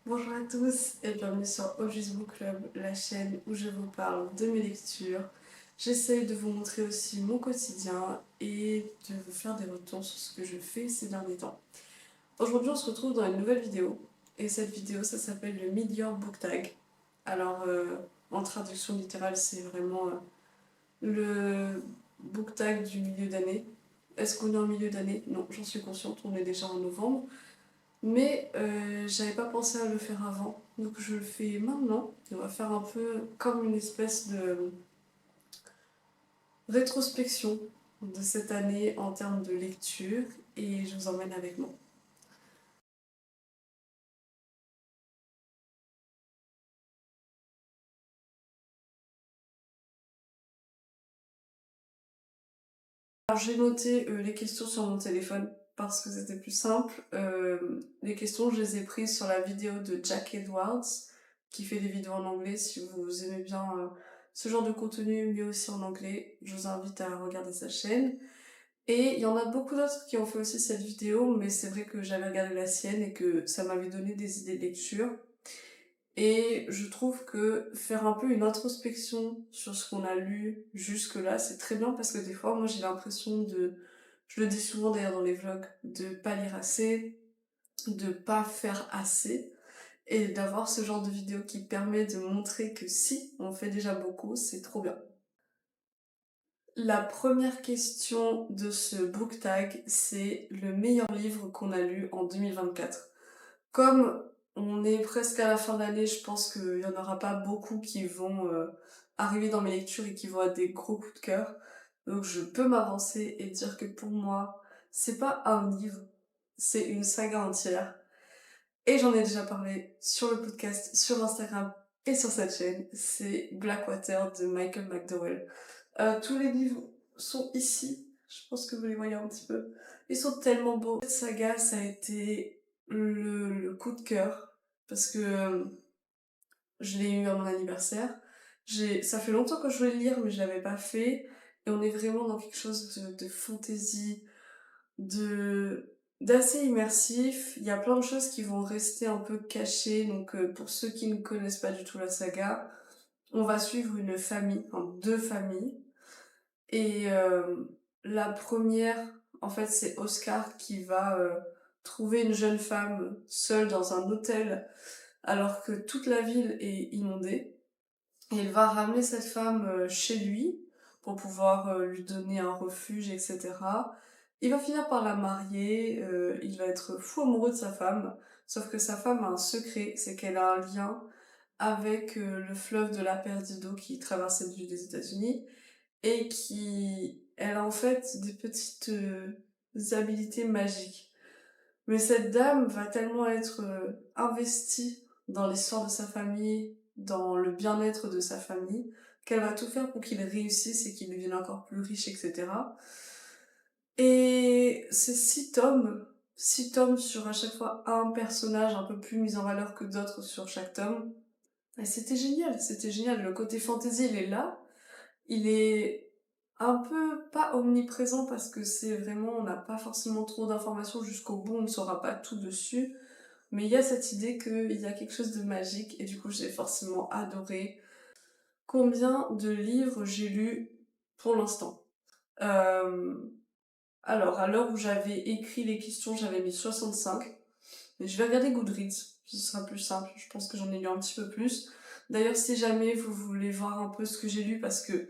Bonjour à tous et bienvenue sur Oji's Book Club, la chaîne où je vous parle de mes lectures. J'essaye de vous montrer aussi mon quotidien et de vous faire des retours sur ce que je fais ces derniers temps. Aujourd'hui on se retrouve dans une nouvelle vidéo et cette vidéo ça s'appelle le Mid-Year Book Tag. Alors en traduction littérale c'est vraiment le book tag du milieu d'année. Est-ce qu'on est en milieu d'année? Non, j'en suis consciente, on est déjà en novembre. Mais j'avais pas pensé à le faire avant, donc je le fais maintenant. Et on va faire un peu comme une espèce de rétrospection de cette année en termes de lecture et je vous emmène avec moi. Alors j'ai noté les questions sur mon téléphone parce que c'était plus simple. Les questions, je les ai prises sur la vidéo de Jack Edwards qui fait des vidéos en anglais. Si vous aimez bien ce genre de contenu, mais aussi en anglais, je vous invite à regarder sa chaîne. Et il y en a beaucoup d'autres qui ont fait aussi cette vidéo, mais c'est vrai que j'avais regardé la sienne et que ça m'avait donné des idées de lecture. Et je trouve que faire un peu une introspection sur ce qu'on a lu jusque-là, c'est très bien parce que des fois, moi j'ai l'impression de, je le dis souvent d'ailleurs dans les vlogs, de pas lire assez, de pas faire assez, et d'avoir ce genre de vidéo qui permet de montrer que si on fait déjà beaucoup, c'est trop bien. La première question de ce book tag, c'est le meilleur livre qu'on a lu en 2024. Comme on est presque à la fin de l'année, je pense qu'il n'y en aura pas beaucoup qui vont arriver dans mes lectures et qui vont être des gros coups de cœur. Donc je peux m'avancer et dire que pour moi, c'est pas un livre, c'est une saga entière. Et j'en ai déjà parlé sur le podcast, sur Instagram et sur cette chaîne. C'est Blackwater de Michael McDowell. Tous les livres sont ici. Je pense que vous les voyez un petit peu. Ils sont tellement beaux. Cette saga, ça a été le coup de cœur. Parce que je l'ai eu à mon anniversaire. Ça fait longtemps que je voulais le lire, mais je l'avais pas fait. Et on est vraiment dans quelque chose de fantaisie, d'assez immersif. Il y a plein de choses qui vont rester un peu cachées. Donc pour ceux qui ne connaissent pas du tout la saga, on va suivre une famille, enfin deux familles. Et la première, en fait, c'est Oscar qui va trouver une jeune femme seule dans un hôtel alors que toute la ville est inondée. Et il va ramener cette femme chez lui pour pouvoir lui donner un refuge, etc. Il va finir par la marier, il va être fou amoureux de sa femme, sauf que sa femme a un secret, c'est qu'elle a un lien avec le fleuve de la Perdido qui traverse cette ville des États-Unis et qui, elle a en fait des petites habilités magiques. Mais cette dame va tellement être investie dans l'histoire de sa famille, dans le bien-être de sa famille, qu'elle va tout faire pour qu'il réussisse et qu'il devienne encore plus riche, etc. Et c'est 6 tomes sur à chaque fois un personnage un peu plus mis en valeur que d'autres sur chaque tome. Et c'était génial. Le côté fantasy, il est là, il est un peu pas omniprésent parce que c'est vraiment, on n'a pas forcément trop d'informations jusqu'au bout, on ne saura pas tout dessus. Mais il y a cette idée qu'il y a quelque chose de magique et du coup j'ai forcément adoré. Combien de livres j'ai lus pour l'instant? euh, Alors, à l'heure où j'avais écrit les questions, j'avais mis 65. Mais je vais regarder Goodreads, ce sera plus simple. Je pense que j'en ai lu un petit peu plus. D'ailleurs, si jamais vous voulez voir un peu ce que j'ai lu, parce que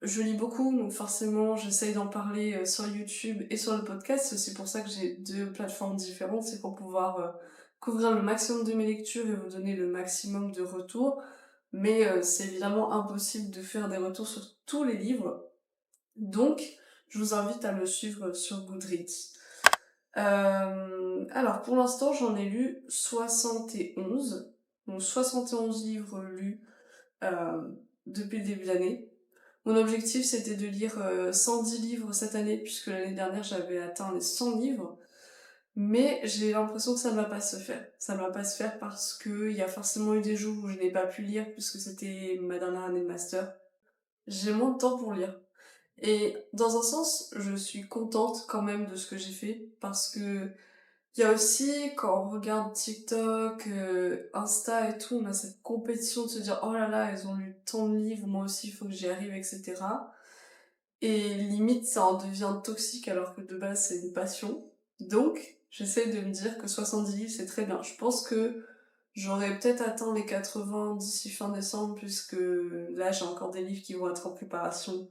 je lis beaucoup, donc forcément j'essaye d'en parler sur YouTube et sur le podcast. C'est pour ça que j'ai deux plateformes différentes, c'est pour pouvoir couvrir le maximum de mes lectures et vous donner le maximum de retours. Mais c'est évidemment impossible de faire des retours sur tous les livres. Donc, je vous invite à me suivre sur Goodreads. Alors, pour l'instant, j'en ai lu 71. Donc 71 livres lus euh, depuis le début d'année. Mon objectif, c'était de lire 110 livres cette année, puisque l'année dernière, j'avais atteint les 100 livres. Mais j'ai l'impression que ça ne va pas se faire. Ça ne va pas se faire parce qu'il y a forcément eu des jours où je n'ai pas pu lire, puisque c'était ma dernière année de master. J'ai moins de temps pour lire. Et dans un sens, je suis contente quand même de ce que j'ai fait, parce que Il y a aussi, quand on regarde TikTok, Insta et tout, on a cette compétition de se dire oh là là, elles ont lu tant de livres, moi aussi il faut que j'y arrive, etc. Et limite, ça en devient toxique alors que de base c'est une passion. Donc, j'essaie de me dire que 70 livres c'est très bien. Je pense que j'aurais peut-être atteint les 80 d'ici fin décembre, puisque là j'ai encore des livres qui vont être en préparation,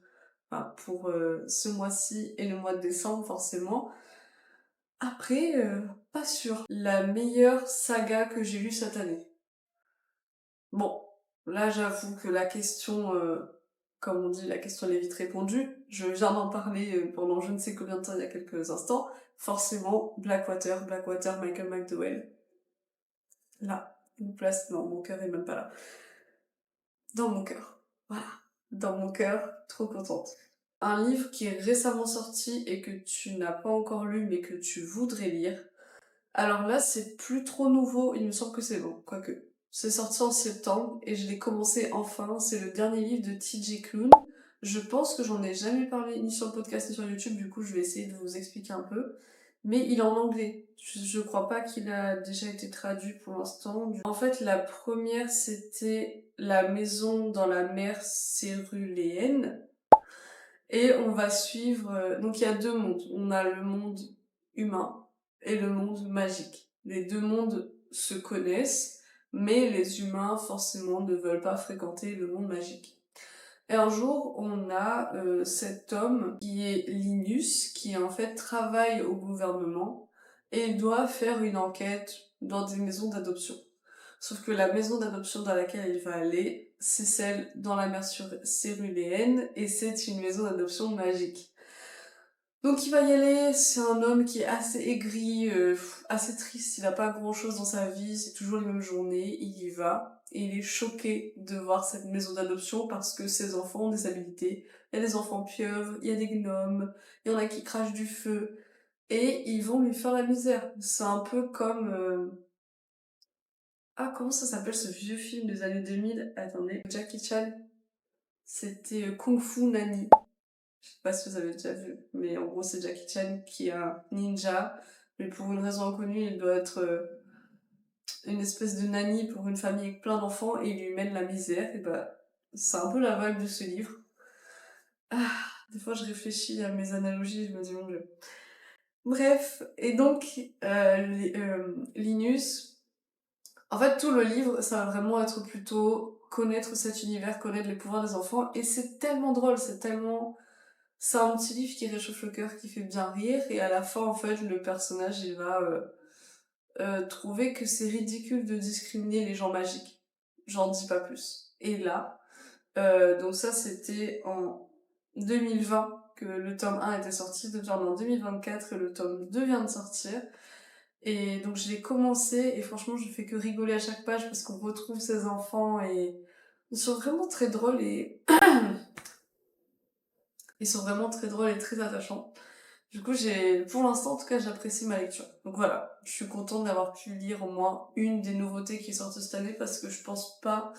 enfin, pour ce mois-ci et le mois de décembre forcément. Après, pas sûr. La meilleure saga que j'ai lue cette année. Bon, là j'avoue que la question, comme on dit, la question elle est vite répondue. Je viens d'en parler pendant je ne sais combien de temps il y a quelques instants. Forcément, Blackwater, Michael McDowell. Là, une place, non, mon cœur est même pas là. Dans mon cœur. Voilà. Dans mon cœur, trop contente. Un livre qui est récemment sorti et que tu n'as pas encore lu mais que tu voudrais lire. Alors là, c'est plus trop nouveau, il me semble que c'est bon, quoique. C'est sorti en septembre et je l'ai commencé enfin. C'est le dernier livre de T.J. Klune. Je pense que j'en ai jamais parlé ni sur le podcast ni sur YouTube, du coup je vais essayer de vous expliquer un peu. Mais il est en anglais. Je crois pas qu'il a déjà été traduit pour l'instant. En fait, la première c'était La maison dans la mer céruléenne. Et on va suivre... donc il y a deux mondes. On a le monde humain et le monde magique. Les deux mondes se connaissent, mais les humains forcément ne veulent pas fréquenter le monde magique. Et un jour, on a cet homme qui est Linus, qui en fait travaille au gouvernement et il doit faire une enquête dans des maisons d'adoption. Sauf que la maison d'adoption dans laquelle il va aller, c'est celle dans la mer céruléenne et c'est une maison d'adoption magique. Donc il va y aller, c'est un homme qui est assez aigri, assez triste, il a pas grand chose dans sa vie, c'est toujours les mêmes journées, il y va, et il est choqué de voir cette maison d'adoption parce que ses enfants ont des habilités. Il y a des enfants pieuvres, il y a des gnomes, il y en a qui crachent du feu, et ils vont lui faire la misère. C'est un peu comme... Ah, comment ça s'appelle ce vieux film des années 2000? Attendez, Jackie Chan, c'était Kung Fu Nani. Je sais pas si vous avez déjà vu, mais en gros c'est Jackie Chan qui est un ninja, mais pour une raison inconnue, il doit être une espèce de nanny pour une famille avec plein d'enfants et il lui mène la misère. Et bah, c'est un peu la vibe de ce livre. Ah, des fois je réfléchis à mes analogies et je me dis mon dieu. Bref, et donc Linus, en fait tout le livre ça va vraiment être plutôt connaître cet univers, connaître les pouvoirs des enfants et c'est tellement drôle, c'est un petit livre qui réchauffe le cœur, qui fait bien rire, et à la fin, en fait, le personnage, il va trouver que c'est ridicule de discriminer les gens magiques. J'en dis pas plus. Et là, donc ça, c'était en 2020 que le tome 1 était sorti, donc en 2024 le tome 2 vient de sortir. Et donc je l'ai commencé, et franchement, je fais que rigoler à chaque page parce qu'on retrouve ses enfants, et ils sont vraiment très drôles, et ils sont vraiment très drôles et très attachants. Du coup, pour l'instant, en tout cas, j'apprécie ma lecture. Donc voilà, je suis contente d'avoir pu lire au moins une des nouveautés qui est sortie cette année parce que je pense pas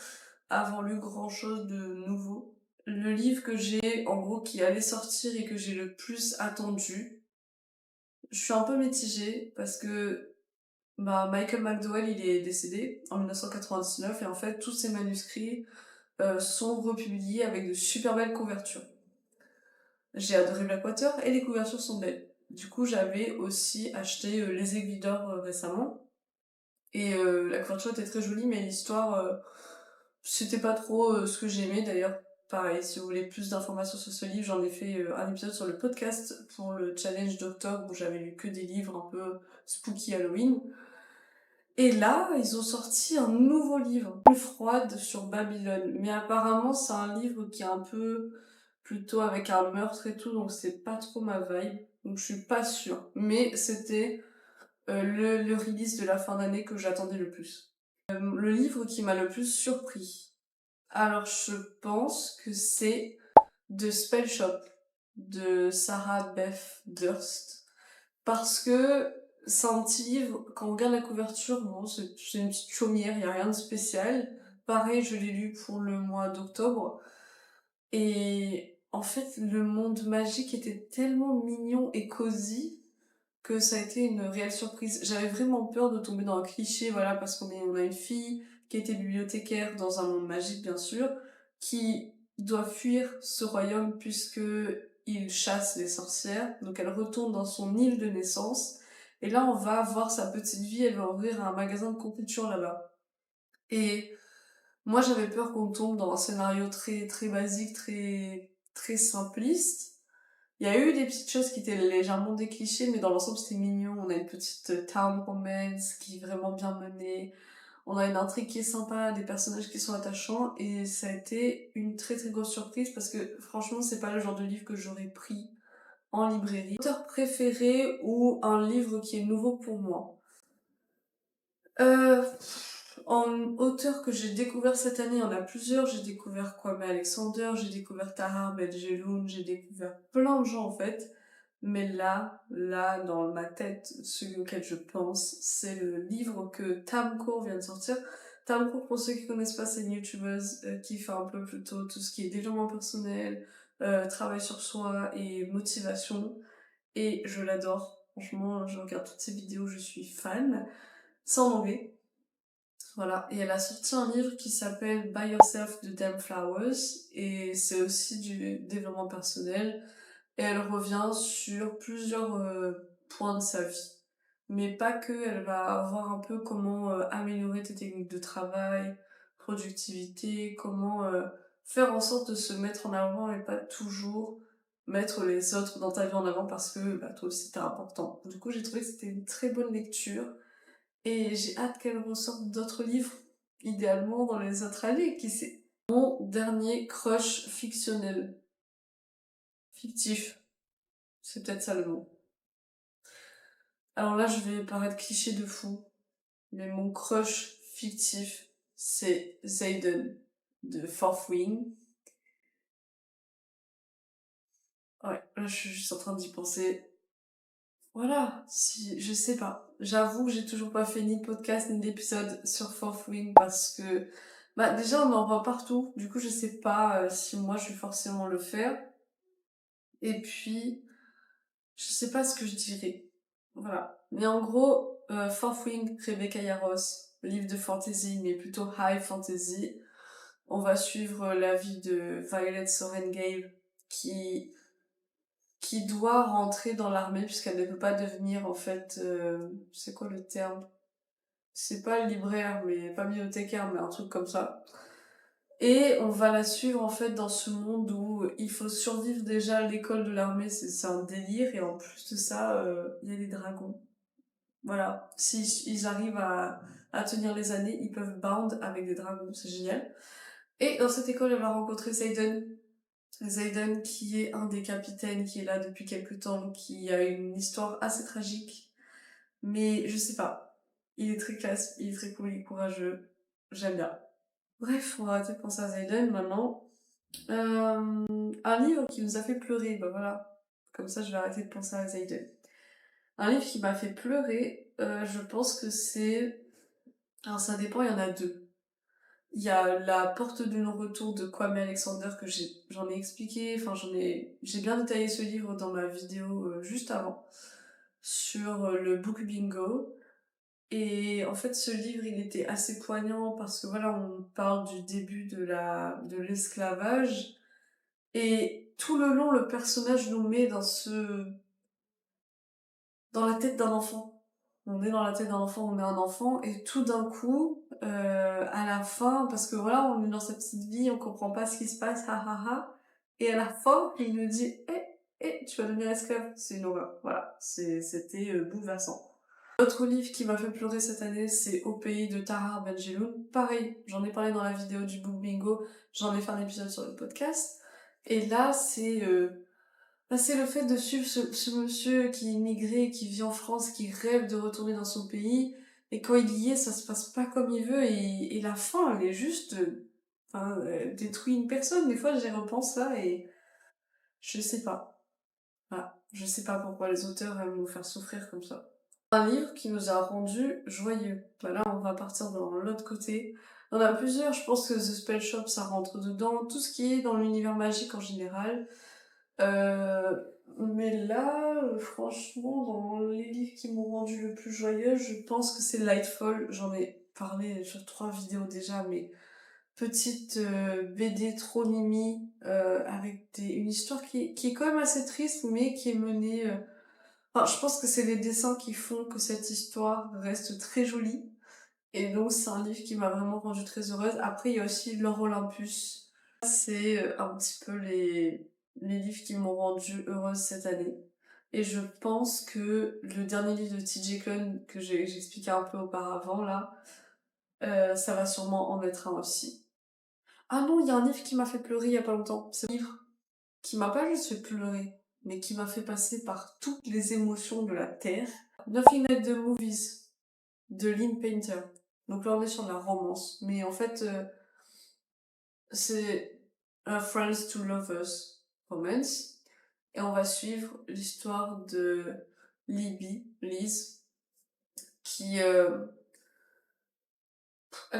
avoir lu grand chose de nouveau. Le livre que j'ai, en gros, qui allait sortir et que j'ai le plus attendu, je suis un peu mitigée parce que bah, Michael McDowell, il est décédé en 1999 et en fait, tous ses manuscrits sont republiés avec de super belles couvertures. J'ai adoré Blackwater et les couvertures sont belles. Du coup, j'avais aussi acheté Les Aiguilles d'Or récemment. Et la couverture était très jolie, mais l'histoire, c'était pas trop ce que j'aimais. D'ailleurs, pareil, si vous voulez plus d'informations sur ce livre, j'en ai fait un épisode sur le podcast pour le challenge d'octobre où j'avais lu que des livres un peu spooky Halloween. Et là, ils ont sorti un nouveau livre, Plus froide sur Babylone. Mais apparemment, c'est un livre qui est un peu plutôt avec un meurtre et tout, donc c'est pas trop ma vibe. Donc je suis pas sûre. Mais c'était le release de la fin d'année que j'attendais le plus. Le livre qui m'a le plus surpris. Alors je pense que c'est The Spell Shop de Sarah Beth Durst. Parce que c'est un petit livre, quand on regarde la couverture, bon, c'est une petite chaumière, il n'y a rien de spécial. Pareil, je l'ai lu pour le mois d'octobre. Et en fait, le monde magique était tellement mignon et cosy que ça a été une réelle surprise. J'avais vraiment peur de tomber dans un cliché, voilà, parce on a une fille qui était bibliothécaire dans un monde magique, bien sûr, qui doit fuir ce royaume puisque il chasse les sorcières. Donc elle retourne dans son île de naissance. Et là, on va voir sa petite vie, elle va ouvrir un magasin de confiture là-bas. Et moi, j'avais peur qu'on tombe dans un scénario très, très basique, très, très simpliste. Il y a eu des petites choses qui étaient légèrement des clichés, mais dans l'ensemble, c'était mignon. On a une petite town romance qui est vraiment bien menée. On a une intrigue qui est sympa, des personnages qui sont attachants, et ça a été une très très grosse surprise parce que franchement, c'est pas le genre de livre que j'aurais pris en librairie. Auteur préféré ou un livre qui est nouveau pour moi? Euh, En auteur que j'ai découvert cette année, il y en a plusieurs. J'ai découvert Kwame Alexander, j'ai découvert Tahar Ben-Jelloun, j'ai découvert plein de gens en fait. Mais là, dans ma tête, celui auquel je pense, c'est le livre que Tam Cour vient de sortir. Tam Cour, pour ceux qui connaissent pas, c'est une youtubeuse qui fait un peu plutôt tout ce qui est développement personnel, travail sur soi et motivation. Et je l'adore. Franchement, je regarde toutes ses vidéos, je suis fan. C'est en anglais. Voilà, et elle a sorti un livre qui s'appelle Buy Yourself the Damn Flowers, et c'est aussi du développement personnel, et elle revient sur plusieurs points de sa vie. Mais pas que, elle va voir un peu comment améliorer tes techniques de travail, productivité, comment faire en sorte de se mettre en avant et pas toujours mettre les autres dans ta vie en avant parce que bah, toi aussi t'es important. Du coup, j'ai trouvé que c'était une très bonne lecture. Et j'ai hâte qu'elle ressorte d'autres livres, idéalement dans les autres années, qui sait. Mon dernier crush fictionnel. Fictif. C'est peut-être ça le mot. Alors là, je vais paraître cliché de fou, mais mon crush fictif, c'est Zayden de Fourth Wing. Ouais, là, je suis juste en train d'y penser. Voilà, si, je sais pas. J'avoue que j'ai toujours pas fait ni de podcast ni d'épisode sur Fourth Wing parce que, bah, déjà, on en voit partout. Du coup, je sais pas si moi je vais forcément le faire. Et puis, je sais pas ce que je dirais. Voilà. Mais en gros, Fourth Wing, Rebecca Yarros, livre de fantasy, mais plutôt high fantasy. On va suivre la vie de Violet Sorengale qui qui doit rentrer dans l'armée puisqu'elle ne peut pas devenir en fait c'est quoi le terme, c'est pas libraire mais pas bibliothécaire mais un truc comme ça, et on va la suivre en fait dans ce monde où il faut survivre. Déjà l'école de l'armée c'est un délire et en plus de ça il y a des dragons. Voilà, si ils arrivent à tenir les années ils peuvent bound avec des dragons, c'est génial. Et dans cette école elle va rencontrer Zayden, qui est un des capitaines qui est là depuis quelques temps, qui a une histoire assez tragique, mais je sais pas. Il est très classe, il est très cool, il est courageux. J'aime bien. Bref, on va arrêter de penser à Zayden maintenant. Un livre qui nous a fait pleurer, bah voilà. Comme ça, je vais arrêter de penser à Zayden. Un livre qui m'a fait pleurer, je pense que c'est... Alors ça dépend, il y en a deux. Il y a La porte du non-retour de Kwame Alexander que j'en ai expliqué, enfin j'ai bien détaillé ce livre dans ma vidéo juste avant sur le book bingo. Et en fait ce livre il était assez poignant parce que voilà on parle du début de l'esclavage et tout le long le personnage nous met dans la tête d'un enfant. On est dans la tête d'un enfant, on est un enfant, et tout d'un coup, à la fin, parce que voilà, on est dans sa petite vie, on comprend pas ce qui se passe, ha ha ha, et à la fin, il nous dit, tu vas devenir esclave. C'est une horreur, voilà, c'était bouleversant. L'autre livre qui m'a fait pleurer cette année, c'est Au pays de Tahar Ben-Jelloun. Pareil, j'en ai parlé dans la vidéo du Book Bingo, j'en ai fait un épisode sur le podcast, et là, c'est le fait de suivre ce monsieur qui est immigré, qui vit en France, qui rêve de retourner dans son pays, et quand il y est, ça se passe pas comme il veut, et la fin, elle est juste, détruit une personne. Des fois, j'y repense là, et je sais pas. Voilà. Je sais pas pourquoi les auteurs aiment nous faire souffrir comme ça. Un livre qui nous a rendu joyeux. Bah là, on va partir dans l'autre côté. On a plusieurs, je pense que The Spell Shop, ça rentre dedans. Tout ce qui est dans l'univers magique en général. Mais là, franchement, dans les livres qui m'ont rendu le plus joyeuse, je pense que c'est Lightfall. J'en ai parlé sur 3 vidéos déjà, mais petite BD trop mimi, avec une histoire qui est quand même assez triste, mais qui est menée... Enfin, je pense que c'est les dessins qui font que cette histoire reste très jolie. Et donc, c'est un livre qui m'a vraiment rendue très heureuse. Après, il y a aussi L'Or Olympus. C'est un petit peu les livres qui m'ont rendue heureuse cette année. Et je pense que le dernier livre de TJ Klune que j'expliquais un peu auparavant, là, ça va sûrement en être un aussi. Ah non, il y a un livre qui m'a fait pleurer il y a pas longtemps. C'est un livre qui m'a pas juste fait pleurer, mais qui m'a fait passer par toutes les émotions de la Terre. Nothing Like the Movies de Lynn Painter. Donc là, on est sur de la romance. Mais en fait, c'est A Friends to Lovers Romance. Et on va suivre l'histoire de Libby, Liz, qui elle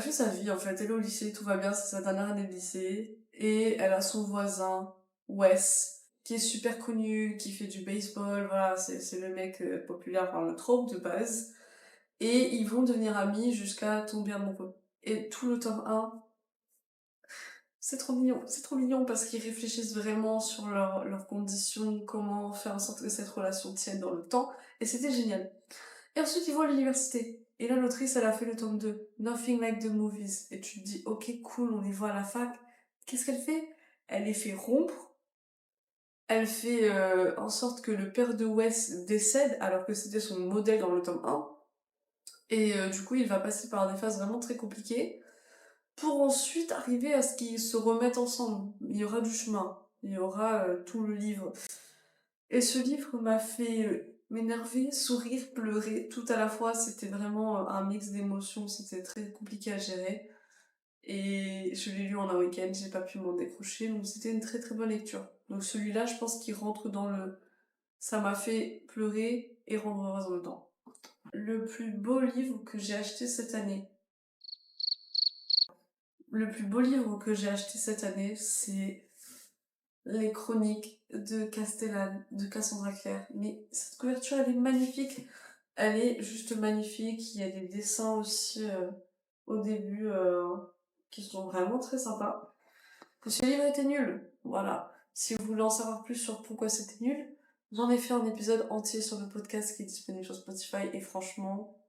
fait sa vie en fait. Elle est au lycée, tout va bien, c'est sa dernière année de lycée. Et elle a son voisin, Wes, qui est super connu, qui fait du baseball, voilà, c'est le mec populaire, enfin le trope de base. Et ils vont devenir amis jusqu'à tomber amoureux. Et tout le tome 1, c'est trop mignon parce qu'ils réfléchissent vraiment sur leurs conditions, comment faire en sorte que cette relation tienne dans le temps, et c'était génial. Et ensuite ils vont à l'université, et là l'autrice elle a fait le tome 2, Nothing Like the Movies, et tu te dis ok cool, on les voit à la fac, qu'est-ce qu'elle fait? Elle les fait rompre, elle fait en sorte que le père de Wes décède alors que c'était son modèle dans le tome 1, et du coup il va passer par des phases vraiment très compliquées, pour ensuite arriver à ce qu'ils se remettent ensemble. Il y aura du chemin, il y aura tout le livre. Et ce livre m'a fait m'énerver, sourire, pleurer, tout à la fois. C'était vraiment un mix d'émotions, c'était très compliqué à gérer. Et je l'ai lu en un week-end, j'ai pas pu m'en décrocher, donc c'était une très très bonne lecture. Donc celui-là, je pense qu'il rentre dans le... Ça m'a fait pleurer et rendre heureuse en même temps. Le plus beau livre que j'ai acheté cette année. Le plus beau livre que j'ai acheté cette année, c'est Les Chroniques de Castellane, de Cassandra Clare. Mais cette couverture, elle est magnifique. Elle est juste magnifique. Il y a des dessins aussi au début qui sont vraiment très sympas. Ce livre était nul. Voilà. Si vous voulez en savoir plus sur pourquoi c'était nul, j'en ai fait un épisode entier sur le podcast qui est disponible sur Spotify. Et franchement,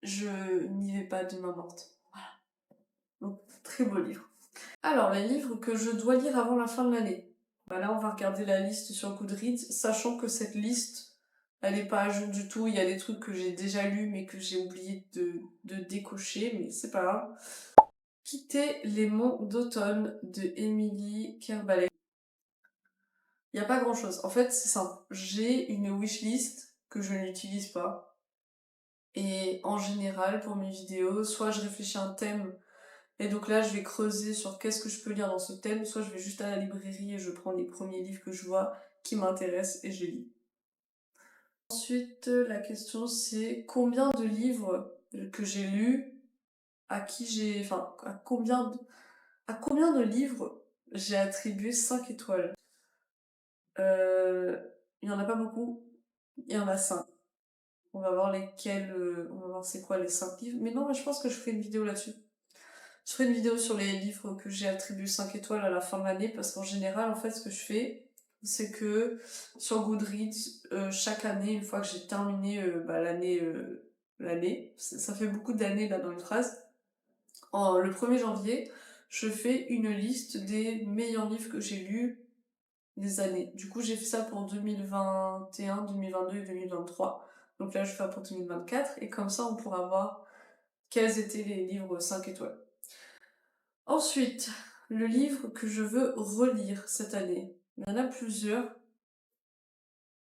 je n'y vais pas de main morte. Voilà. Donc, très beau livre. Alors, les livres que je dois lire avant la fin de l'année. Bah là, on va regarder la liste sur Goodreads, sachant que cette liste, elle n'est pas à jour du tout. Il y a des trucs que j'ai déjà lus, mais que j'ai oublié de décocher, mais c'est pas grave. Quitter les monts d'automne de Emily Kerbalek. Il n'y a pas grand chose. En fait, c'est simple. J'ai une wishlist que je n'utilise pas. Et en général, pour mes vidéos, soit je réfléchis à un thème. Et donc là, je vais creuser sur qu'est-ce que je peux lire dans ce thème, soit je vais juste à la librairie et je prends les premiers livres que je vois qui m'intéressent et je les lis. Ensuite, la question c'est combien de livres que j'ai lus, à qui j'ai... Enfin, à combien de livres j'ai attribué 5 étoiles. Euh, il y en a pas beaucoup, il y en a 5. On va voir lesquels, on va voir c'est quoi les 5 livres. Mais non, mais je pense que je ferai une vidéo là-dessus. Je ferai une vidéo sur les livres que j'ai attribué 5 étoiles à la fin de l'année parce qu'en général, en fait, ce que je fais, c'est que sur Goodreads, chaque année, une fois que j'ai terminé l'année, ça fait beaucoup d'années là dans une phrase, le 1er janvier, je fais une liste des meilleurs livres que j'ai lus des années. Du coup, j'ai fait ça pour 2021, 2022 et 2023. Donc là, je fais pour 2024 et comme ça, on pourra voir quels étaient les livres 5 étoiles. Ensuite, le livre que je veux relire cette année. Il y en a plusieurs.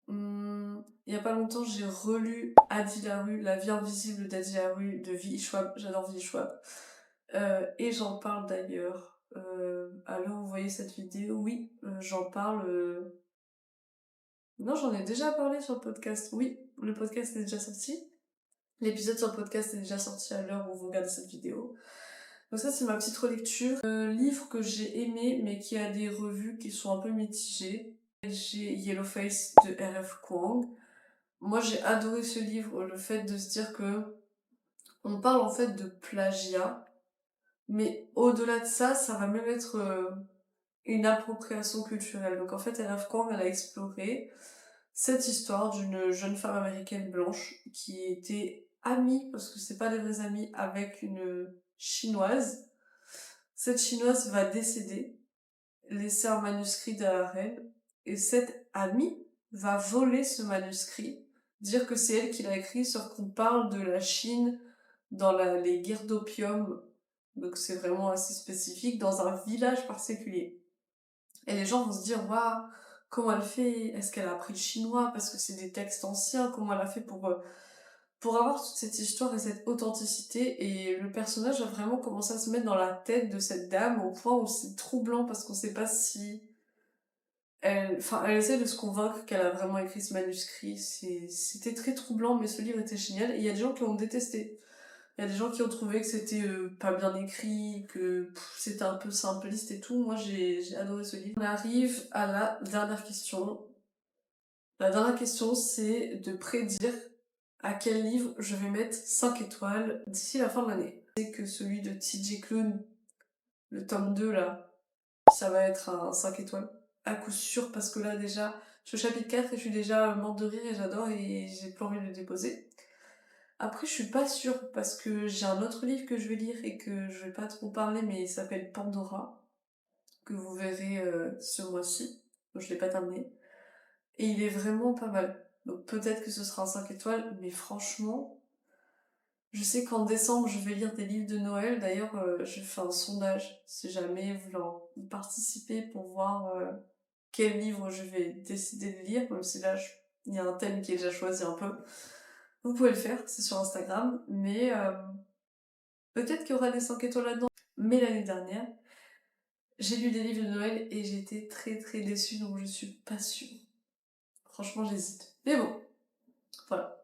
Il y a pas longtemps, j'ai relu Adi Larue, La vie invisible d'Adi Larue de V. Schwab. J'adore V. Schwab. Et j'en parle d'ailleurs. À l'heure où vous voyez cette vidéo, oui, j'en parle. Non, j'en ai déjà parlé sur le podcast. Oui, le podcast est déjà sorti. L'épisode sur le podcast est déjà sorti à l'heure où vous regardez cette vidéo. Donc ça, c'est ma petite relecture. Livre que j'ai aimé, mais qui a des revues qui sont un peu mitigées. J'ai Yellowface de R.F. Kuang. Moi j'ai adoré ce livre, le fait de se dire que on parle en fait de plagiat, mais au-delà de ça, ça va même être une appropriation culturelle. Donc en fait, R.F. Kuang, elle a exploré cette histoire d'une jeune femme américaine blanche qui était amie, parce que c'est pas des vrais amis, avec une chinoise. Cette chinoise va décéder, laisser un manuscrit derrière elle, et cette amie va voler ce manuscrit, dire que c'est elle qui l'a écrit, sauf qu'on parle de la Chine dans les guerres d'opium, donc c'est vraiment assez spécifique, dans un village particulier. Et les gens vont se dire, waouh, comment elle fait? Est-ce qu'elle a appris le chinois? Parce que c'est des textes anciens, comment elle a fait pour avoir toute cette histoire et cette authenticité? Et le personnage a vraiment commencé à se mettre dans la tête de cette dame au point où c'est troublant parce qu'on sait pas si elle essaie de se convaincre qu'elle a vraiment écrit ce manuscrit. C'était très troublant, mais ce livre était génial. Et il y a des gens qui l'ont détesté. Il y a des gens qui ont trouvé que c'était pas bien écrit, que c'était un peu simpliste et tout. Moi, j'ai adoré ce livre. On arrive à la dernière question. La dernière question, c'est de prédire à quel livre je vais mettre 5 étoiles d'ici la fin de l'année. C'est que celui de TJ Klune, le tome 2 là, ça va être un 5 étoiles. À coup sûr, parce que là déjà, je suis au chapitre 4 et je suis déjà morte de rire et j'adore et j'ai plus envie de le déposer. Après, je suis pas sûre parce que j'ai un autre livre que je vais lire et que je vais pas trop parler, mais il s'appelle Pandora, que vous verrez ce mois-ci. Donc, je l'ai pas terminé. Et il est vraiment pas mal. Donc peut-être que ce sera un 5 étoiles, mais franchement, je sais qu'en décembre, je vais lire des livres de Noël. D'ailleurs, je fais un sondage, si jamais vous voulez en participer pour voir quel livre je vais décider de lire, même si là, il y a un thème qui est déjà choisi un peu. Vous pouvez le faire, c'est sur Instagram, mais peut-être qu'il y aura des 5 étoiles là-dedans. Mais l'année dernière, j'ai lu des livres de Noël et j'étais très très déçue, donc je suis pas sûre. Franchement, j'hésite. Mais bon, voilà.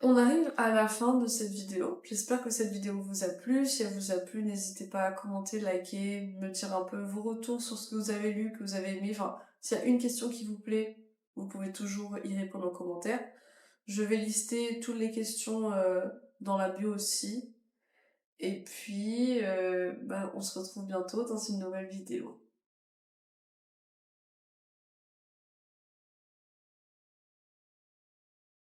On arrive à la fin de cette vidéo. J'espère que cette vidéo vous a plu. Si elle vous a plu, n'hésitez pas à commenter, liker, me dire un peu vos retours sur ce que vous avez lu, que vous avez aimé. Enfin, s'il y a une question qui vous plaît, vous pouvez toujours y répondre en commentaire. Je vais lister toutes les questions dans la bio aussi. Et puis, on se retrouve bientôt dans une nouvelle vidéo.